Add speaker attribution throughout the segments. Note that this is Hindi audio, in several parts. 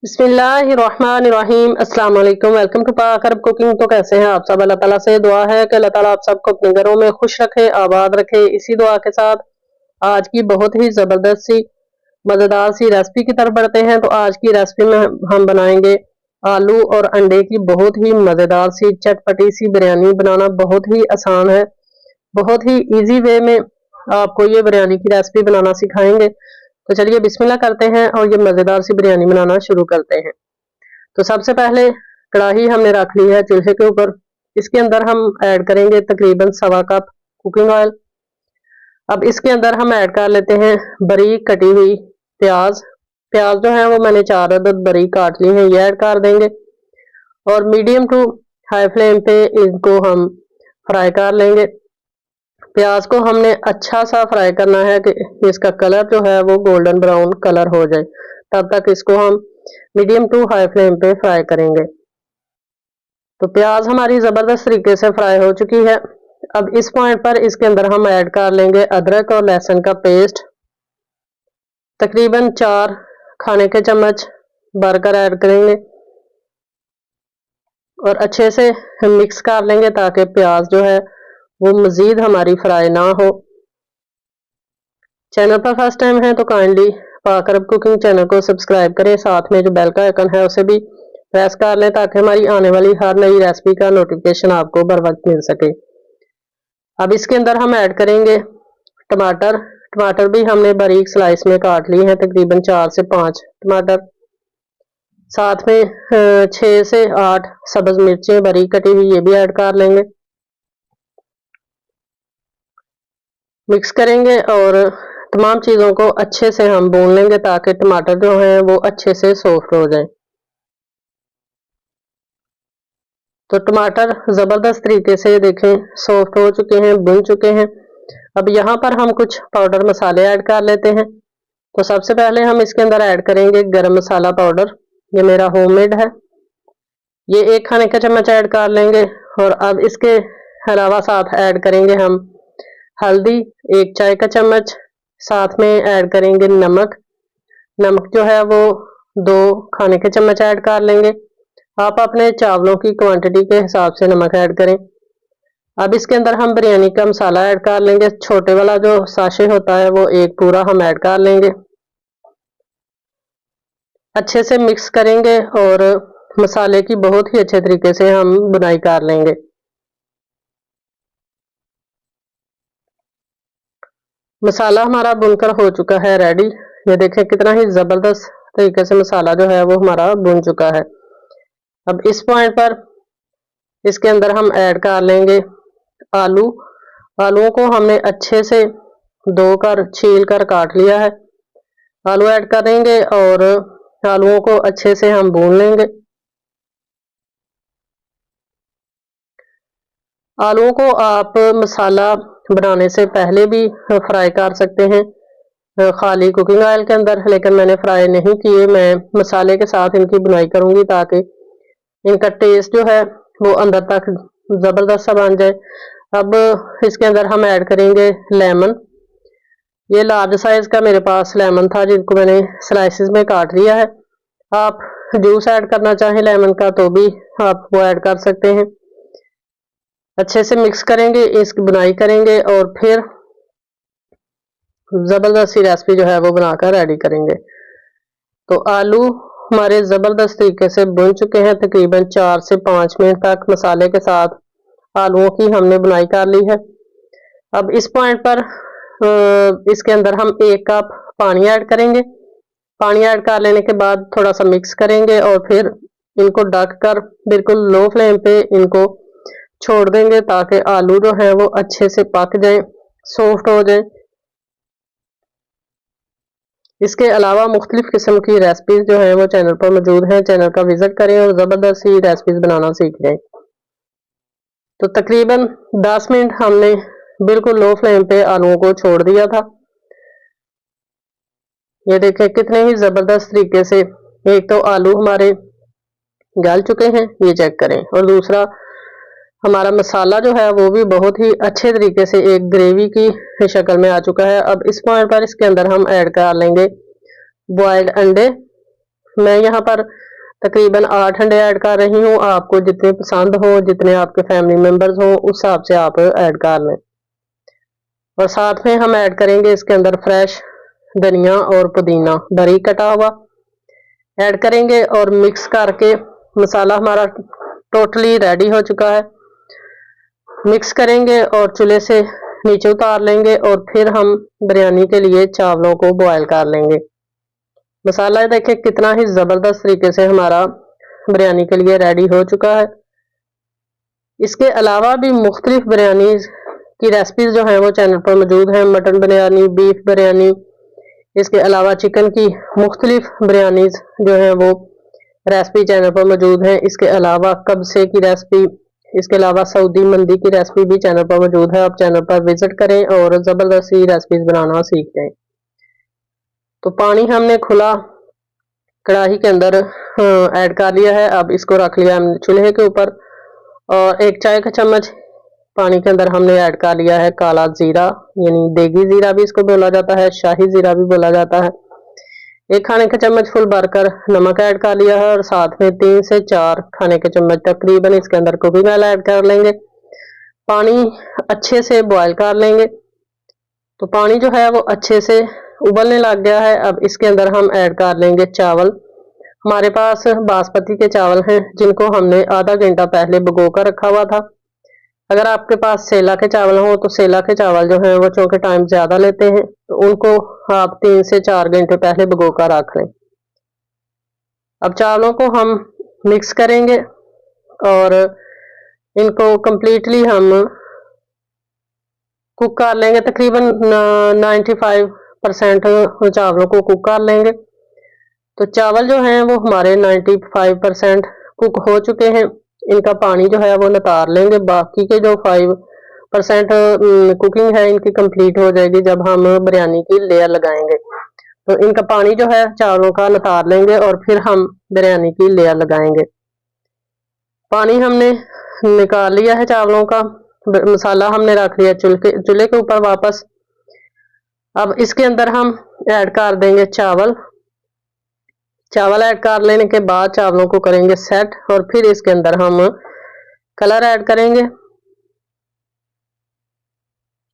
Speaker 1: बिस्मिल्लाहिर्रहमानिर्रहीम अस्सलाम वालेकुम। वेलकम टू पाक अरब कुकिंग। तो कैसे हैं आप सब? अल्लाह ताला से दुआ है कि अल्लाह ताला आप सबको अपने घरों में खुश रखे, आबाद रखे। इसी दुआ के साथ आज की बहुत ही ज़बरदस्त सी मज़ेदार सी रेसिपी की तरफ बढ़ते हैं। तो आज की रेसिपी में हम बनाएंगे आलू और अंडे की बहुत ही मज़ेदार सी चटपटी सी बिरयानी। बनाना बहुत ही आसान है, बहुत ही ईजी वे में आपको ये बिरयानी की रेसिपी बनाना सिखाएंगे। तो चलिए बिस्मिल्लाह करते हैं और ये मज़ेदार सी बिरयानी बनाना शुरू करते हैं। तो सबसे पहले कढ़ाई हमने रख ली है चूल्हे के ऊपर। इसके अंदर हम ऐड करेंगे तकरीबन 1.25 कप कुकिंग ऑयल। अब इसके अंदर हम ऐड कर लेते हैं बारीक कटी हुई प्याज। प्याज जो है वो मैंने 4 अदद बारीक काट ली है, ये ऐड कर देंगे और मीडियम टू हाई फ्लेम पे इनको हम फ्राई कर लेंगे। प्याज को हमने अच्छा सा फ्राई करना है कि इसका कलर जो है वो गोल्डन ब्राउन कलर हो जाए, तब तक इसको हम मीडियम टू हाई फ्लेम पे फ्राई करेंगे। तो प्याज हमारी ज़बरदस्त तरीके से फ्राई हो चुकी है। अब इस पॉइंट पर इसके अंदर हम ऐड कर लेंगे अदरक और लहसुन का पेस्ट। तकरीबन 4 खाने के चम्मच भरकर ऐड करेंगे और अच्छे से मिक्स कर लेंगे ताकि प्याज जो है वो मज़ीद हमारी फ्राई ना हो। चैनल पर फर्स्ट टाइम है तो काइंडली पाक अरब कुकिंग चैनल को सब्सक्राइब करें, साथ में जो बेल का आइकन है उसे भी प्रेस कर लें ताकि हमारी आने वाली हर नई रेसिपी का नोटिफिकेशन आपको बर वक्त मिल सके। अब इसके अंदर हम ऐड करेंगे टमाटर। टमाटर भी हमने बारीक स्लाइस में काट लिए हैं, तकरीबन 4 से 5 टमाटर। साथ में 6 से 8 सब्ज मिर्चें बारीक कटी हुई, ये भी ऐड कर लेंगे। मिक्स करेंगे और तमाम चीज़ों को अच्छे से हम भून लेंगे ताकि टमाटर जो हैं वो अच्छे से सॉफ्ट हो जाएं। तो टमाटर ज़बरदस्त तरीके से देखें सॉफ्ट हो चुके हैं, भुन चुके हैं। अब यहाँ पर हम कुछ पाउडर मसाले ऐड कर लेते हैं। तो सबसे पहले हम इसके अंदर ऐड करेंगे गरम मसाला पाउडर, ये मेरा होममेड है, ये 1 खाने का चम्मच ऐड कर लेंगे। और अब इसके अलावा साथ ऐड करेंगे हम हल्दी 1 चाय का चम्मच, साथ में ऐड करेंगे नमक। नमक जो है वो 2 खाने के चम्मच ऐड कर लेंगे। आप अपने चावलों की क्वांटिटी के हिसाब से नमक ऐड करें। अब इसके अंदर हम बिरयानी का मसाला ऐड कर लेंगे। छोटे वाला जो साशे होता है वो 1 पूरा हम ऐड कर लेंगे। अच्छे से मिक्स करेंगे और मसाले की बहुत ही अच्छे तरीके से हम बुनाई कर लेंगे। मसाला हमारा बुनकर हो चुका है रेडी। ये देखें कितना ही ज़बरदस्त तरीके से मसाला जो है वो हमारा बुन चुका है। अब इस पॉइंट पर इसके अंदर हम ऐड कर लेंगे आलू। आलूओं को हमने अच्छे से धोकर छील कर काट लिया है। आलू ऐड करेंगे और आलूओं को अच्छे से हम भून लेंगे। आलूओं को आप मसाला बनाने से पहले भी फ्राई कर सकते हैं खाली कुकिंग ऑयल के अंदर, लेकिन मैंने फ्राई नहीं किए। मैं मसाले के साथ इनकी बुनाई करूंगी ताकि इनका टेस्ट जो है वो अंदर तक ज़बरदस्त सा बन जाए। अब इसके अंदर हम ऐड करेंगे लेमन। ये लार्ज साइज का मेरे पास लेमन था जिनको मैंने स्लाइसिस में काट लिया है। आप जूस ऐड करना चाहें लेमन का तो भी आप वो ऐड कर सकते हैं। अच्छे से मिक्स करेंगे, इसकी बुनाई करेंगे और फिर ज़बरदस्त सी रेसिपी जो है वो बनाकर रेडी करेंगे। तो आलू हमारे ज़बरदस्त तरीके से भुन चुके हैं, तकरीबन 4 से 5 मिनट तक मसाले के साथ आलूओं की हमने बुनाई कर ली है। अब इस पॉइंट पर इसके अंदर हम 1 कप पानी ऐड करेंगे। पानी ऐड कर लेने के बाद थोड़ा सा मिक्स करेंगे और फिर इनको ढक कर बिल्कुल लो फ्लेम पे इनको छोड़ देंगे ताकि आलू जो है वो अच्छे से पक जाए, सॉफ्ट हो जाए। इसके अलावा मुख्तलिफ किस्म की रेसिपीज जो है वो चैनल पर मौजूद हैं, चैनल का विजिट करें और ज़बरदस्त सी रेसिपीज बनाना सीख लें। तो तकरीबन 10 मिनट हमने बिल्कुल लो फ्लेम पे आलूओं को छोड़ दिया था। ये देखें कितने ही ज़बरदस्त तरीके से एक तो आलू हमारे गल चुके हैं, ये चेक करें, और दूसरा हमारा मसाला जो है वो भी बहुत ही अच्छे तरीके से एक ग्रेवी की शक्ल में आ चुका है। अब इस पॉइंट पर इसके अंदर हम ऐड कर लेंगे बॉइल्ड अंडे। मैं यहाँ पर तकरीबन 8 अंडे ऐड कर रही हूँ। आपको जितने पसंद हो, जितने आपके फैमिली मेंबर्स हो, उस हिसाब से आप ऐड कर लें। और साथ में हम ऐड करेंगे इसके अंदर फ्रेश धनिया और पुदीना बारीक कटा हुआ ऐड करेंगे और मिक्स करके मसाला हमारा टोटली रेडी हो चुका है। मिक्स करेंगे और चूल्हे से नीचे उतार लेंगे और फिर हम बिरयानी के लिए चावलों को बॉयल कर लेंगे। मसाला देखें कितना ही ज़बरदस्त तरीके से हमारा बिरयानी के लिए रेडी हो चुका है। इसके अलावा भी मुख्तलिफ बिरयानी की रेसिपीज जो हैं वो चैनल पर मौजूद हैं। मटन बिरयानी, बीफ बिरयानी, इसके अलावा चिकन की मुख्तलिफ बिरयानीज जो हैं वो रेसिपी चैनल पर मौजूद हैं। इसके अलावा कब्से की रेसिपी, इसके अलावा सऊदी मंदी की रेसिपी भी चैनल पर मौजूद है। आप चैनल पर विजिट करें और ज़बरदस्त रेसिपीज बनाना सीख जाएं। तो पानी हमने खुला कढ़ाई के अंदर ऐड कर लिया है। अब इसको रख लिया हमने चूल्हे के ऊपर और 1 चाय का चम्मच पानी के अंदर हमने ऐड कर लिया है काला जीरा, यानी देगी जीरा भी इसको बोला जाता है, शाही जीरा भी बोला जाता है। 1 खाने का चम्मच फुल भरकर नमक ऐड कर लिया है और साथ में 3 से 4 खाने के चम्मच तकरीबन इसके अंदर कुकिंग ऑयल ऐड कर लेंगे। पानी अच्छे से बॉयल कर लेंगे। तो पानी जो है वो अच्छे से उबलने लग गया है। अब इसके अंदर हम ऐड कर लेंगे चावल। हमारे पास बासमती के चावल हैं जिनको हमने आधा घंटा पहले भिगो कर रखा हुआ था। अगर आपके पास सेला के चावल हो तो सेला के चावल जो हैं वो चूंकि टाइम ज़्यादा लेते हैं तो उनको आप 3 से 4 घंटे पहले भिगो कर रख लें। अब चावलों को हम मिक्स करेंगे और इनको कंप्लीटली हम कुक कर लेंगे। तकरीबन 95% चावलों को कुक कर लेंगे। तो चावल जो हैं वो हमारे 95% कुक हो चुके हैं। इनका पानी जो है वो नितार लेंगे। बाकी के जो 5% कुकिंग है इनकी कंप्लीट हो जाएगी जब हम बिरयानी की लेयर लगाएंगे। तो इनका पानी जो है चावलों का नितार लेंगे और फिर हम बिरयानी की लेयर लगाएंगे। पानी हमने निकाल लिया है चावलों का। मसाला हमने रख लिया चूल्हे के ऊपर वापस। अब इसके अंदर हम ऐड कर देंगे चावल। चावल ऐड कर लेने के बाद चावलों को करेंगे सेट और फिर इसके अंदर हम कलर ऐड करेंगे।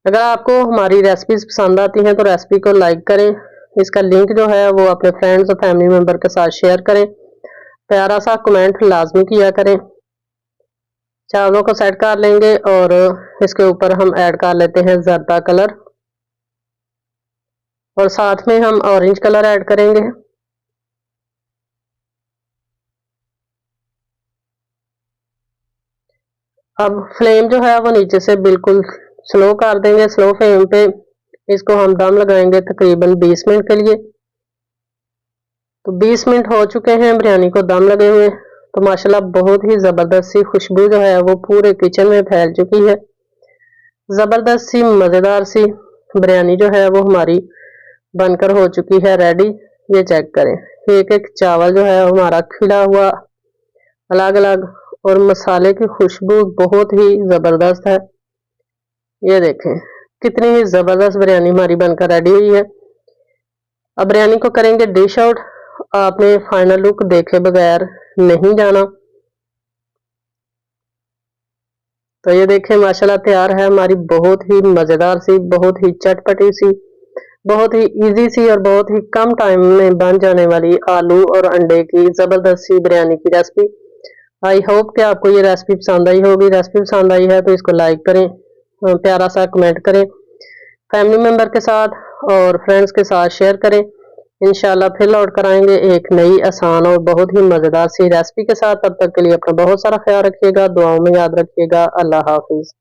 Speaker 1: अगर आपको हमारी रेसिपीज पसंद आती हैं तो रेसिपी को लाइक करें। इसका लिंक जो है वो अपने फ्रेंड्स और फैमिली मेंबर के साथ शेयर करें। प्यारा सा कमेंट लाजमी किया करें। चावलों को सेट कर लेंगे और इसके ऊपर हम ऐड कर लेते हैं जर्दा कलर और साथ में हम ऑरेंज कलर ऐड करेंगे। अब फ्लेम जो है वो नीचे से बिल्कुल स्लो कर देंगे। स्लो फ्लेम पे इसको हम दम लगाएंगे तकरीबन 20 मिनट के लिए। तो 20 मिनट हो चुके हैं बिरयानी को दम लगे हुए। तो माशाल्लाह बहुत ही ज़बरदस्त सी खुशबू जो है वो पूरे किचन में फैल चुकी है। ज़बरदस्त सी मज़ेदार सी बिरयानी जो है वो हमारी बनकर हो चुकी है रेडी। ये चेक करें, एक एक चावल जो है हमारा खिला हुआ अलग अलग और मसाले की खुशबू बहुत ही ज़बरदस्त है। ये देखें कितनी ही ज़बरदस्त बिरयानी हमारी बनकर रेडी हुई है। अब बिरयानी को करेंगे डिश आउट। आपने फाइनल लुक देखे बगैर नहीं जाना। तो ये देखें माशाल्लाह तैयार है हमारी बहुत ही मज़ेदार सी, बहुत ही चटपटी सी, बहुत ही इजी सी और बहुत ही कम टाइम में बन जाने वाली आलू और अंडे की ज़बरदस्त सी बिरयानी की रेसिपी। आई होप कि आपको ये रेसिपी पसंद आई होगी। रेसिपी पसंद आई है तो इसको लाइक करें, प्यारा सा कमेंट करें, फैमिली मेंबर के साथ और फ्रेंड्स के साथ शेयर करें। इंशाल्लाह फिर लौट कर आएंगे एक नई आसान और बहुत ही मज़ेदार सी रेसिपी के साथ। तब तक के लिए अपना बहुत सारा ख्याल रखिएगा, दुआओं में याद रखिएगा। अल्लाह हाफिज़।